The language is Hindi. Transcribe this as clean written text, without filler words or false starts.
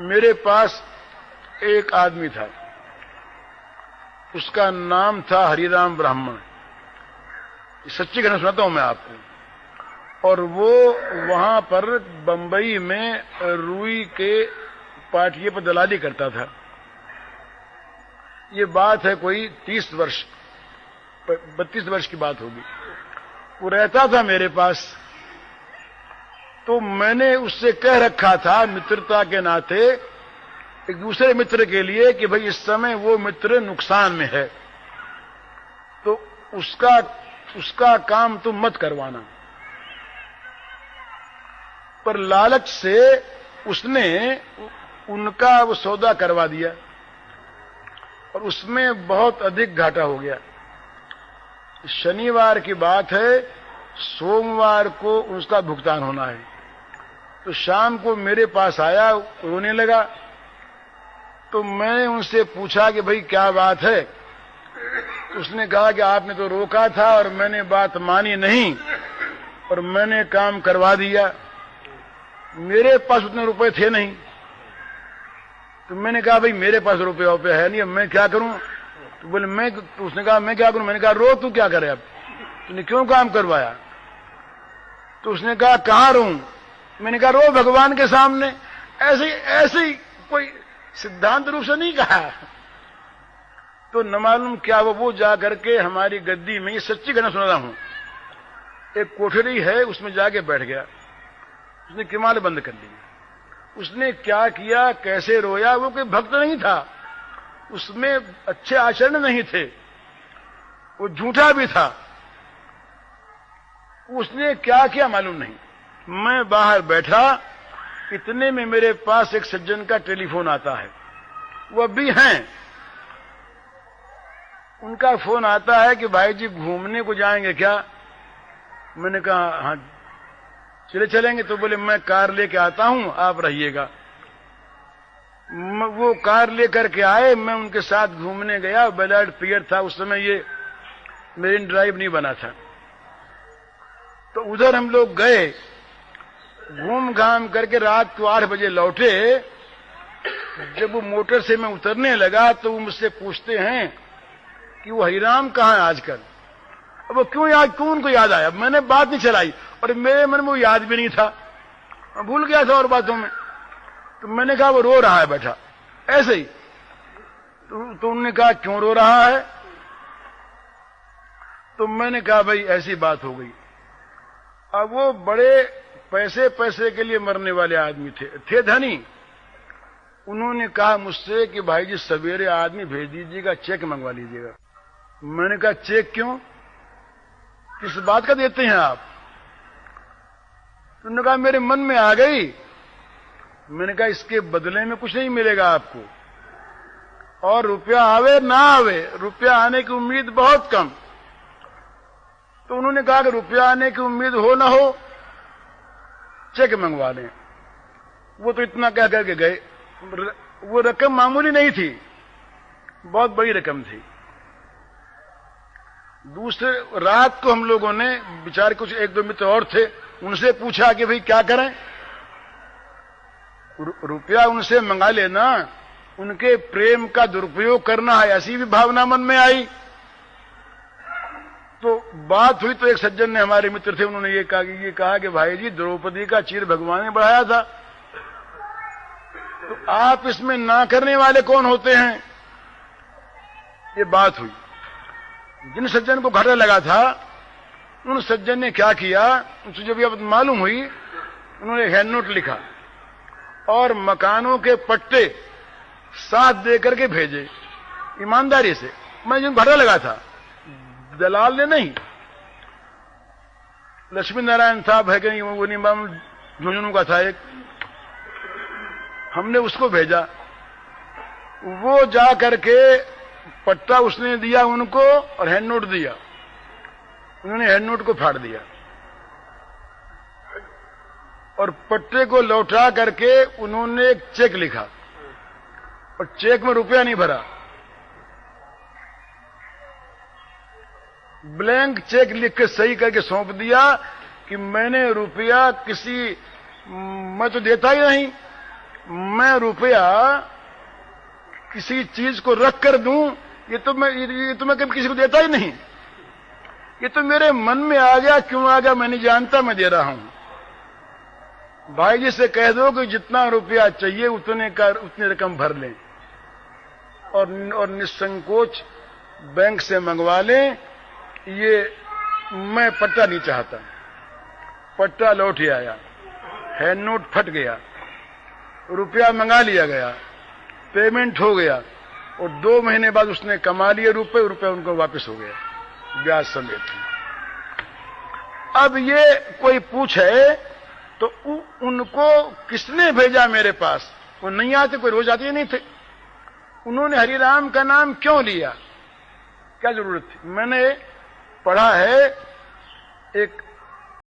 मेरे पास एक आदमी था, उसका नाम था हरिराम ब्राह्मण। सच्ची घटना सुनाता हूं मैं आपको। और वो वहां पर बंबई में रुई के पाटिये पर दलाली करता था। ये बात है कोई 32 वर्ष की बात होगी। वो रहता था मेरे पास, तो मैंने उससे कह रखा था मित्रता के नाते एक दूसरे मित्र के लिए कि भाई इस समय वो मित्र नुकसान में है, तो उसका काम तुम मत करवाना। पर लालच से उसने उनका वो सौदा करवा दिया और उसमें बहुत अधिक घाटा हो गया। शनिवार की बात है, सोमवार को उसका भुगतान होना है। तो शाम को मेरे पास आया, रोने लगा। तो मैंने उनसे पूछा कि भाई क्या बात है। उसने कहा कि आपने तो रोका था और मैंने बात मानी नहीं और मैंने काम करवा दिया। मेरे पास उतने रुपए थे नहीं। तो मैंने कहा भाई मेरे पास रुपये है नहीं, अब मैं क्या करूं। तो बोले तो उसने कहा मैं क्या करूं। मैंने कहा रो, तू क्या करे, अब तूने क्यों काम करवाया। तो उसने कहा कहां रो। मैंने कहा रो भगवान के सामने। ऐसे ही कोई सिद्धांत रूप से नहीं कहा। तो न मालूम क्या वो जा करके हमारी गद्दी में, ये सच्ची घटना सुना रहा हूं, एक कोठरी है उसमें जाके बैठ गया। उसने किमाल बंद कर ली। उसने क्या किया, कैसे रोया। वो कोई भक्त नहीं था, उसमें अच्छे आचरण नहीं थे, वो झूठा भी था। उसने क्या किया मालूम नहीं। मैं बाहर बैठा, इतने में मेरे पास एक सज्जन का टेलीफोन आता है। वो अभी हैं, उनका फोन आता है कि भाई जी घूमने को जाएंगे क्या। मैंने कहा हाँ चलेंगे। तो बोले मैं कार लेके आता हूं, आप रहिएगा। वो कार लेकर के आए, मैं उनके साथ घूमने गया। बेलाड पियर था उस समय, ये मेरिन ड्राइव नहीं बना था। तो उधर हम लोग गए, घूम घाम करके रात को 8 बजे लौटे। जब वो मोटर से मैं उतरने लगा तो वो मुझसे पूछते हैं कि वो हरिराम कहाँ है आजकल। अब वो क्यों उनको याद आया। मैंने बात नहीं चलाई और मेरे मन में वो याद भी नहीं था, मैं भूल गया था और बातों में। तो मैंने कहा वो रो रहा है बैठा ऐसे ही। तो उन्होंने कहा क्यों रो रहा है। तो मैंने कहा भाई ऐसी बात हो गई। अब वो बड़े पैसे के लिए मरने वाले आदमी थे धनी। उन्होंने कहा मुझसे कि भाई जी सवेरे आदमी भेज दीजिएगा, चेक मंगवा लीजिएगा। मैंने कहा चेक क्यों, किस बात का देते हैं आप। तो उन्होंने कहा मेरे मन में आ गई। मैंने कहा इसके बदले में कुछ नहीं मिलेगा आपको, और रुपया आवे ना आवे, रुपया आने की उम्मीद बहुत कम। तो उन्होंने कहा कि रुपया आने की उम्मीद हो ना हो, चेक मंगवा लें। वो तो इतना कह करके गए। वो रकम मामूली नहीं थी, बहुत बड़ी रकम थी। दूसरे रात को हम लोगों ने बेचारे कुछ 1-2 मित्र और थे, उनसे पूछा कि भाई क्या करें। रुपया उनसे मंगा लेना, उनके प्रेम का दुरुपयोग करना है, ऐसी भी भावना मन में आई। तो बात हुई तो एक सज्जन ने, हमारे मित्र थे, उन्होंने ये कहा कि भाई जी द्रौपदी का चीर भगवान ने बढ़ाया था, तो आप इसमें ना करने वाले कौन होते हैं। ये बात हुई। जिन सज्जन को घाटा लगा था उन सज्जन ने क्या किया, उनसे जब ये मालूम हुई, उन्होंने हैंड नोट लिखा और मकानों के पट्टे साथ दे करके भेजे ईमानदारी से। मैं जिन घाटा लगा था, दलाल ने नहीं, लक्ष्मी नारायण साहब है कि वो निमाम झुंझुनू का था एक, हमने उसको भेजा। वो जा करके पट्टा उसने दिया उनको और हैंड नोट दिया। उन्होंने हैंड नोट को फाड़ दिया और पट्टे को लौटा करके उन्होंने एक चेक लिखा और चेक में रुपया नहीं भरा, ब्लैंक चेक लिख के सही करके सौंप दिया कि मैंने रुपया मैं तो देता ही नहीं, मैं रुपया किसी चीज को रख कर दूं, ये तो मैं कभी किसी को देता ही नहीं। ये तो मेरे मन में आ गया, क्यों आ गया मैं नहीं जानता, मैं दे रहा हूं। भाई जी से कह दो कि जितना रुपया चाहिए उतनी रकम भर लें और निसंकोच बैंक से मंगवा लें। ये मैं पट्टा नहीं चाहता। पट्टा लौट ही आया, हैंड नोट फट गया, रुपया मंगा लिया गया, पेमेंट हो गया और 2 महीने बाद उसने कमा लिए रुपए उनको वापस हो गया ब्याज समेत। अब ये कोई पूछे तो उनको किसने भेजा मेरे पास? वो नहीं आते, कोई रोज आते नहीं थे। उन्होंने हरिराम का नाम क्यों लिया? क्या जरूरत थी? मैंने पढ़ा है, एक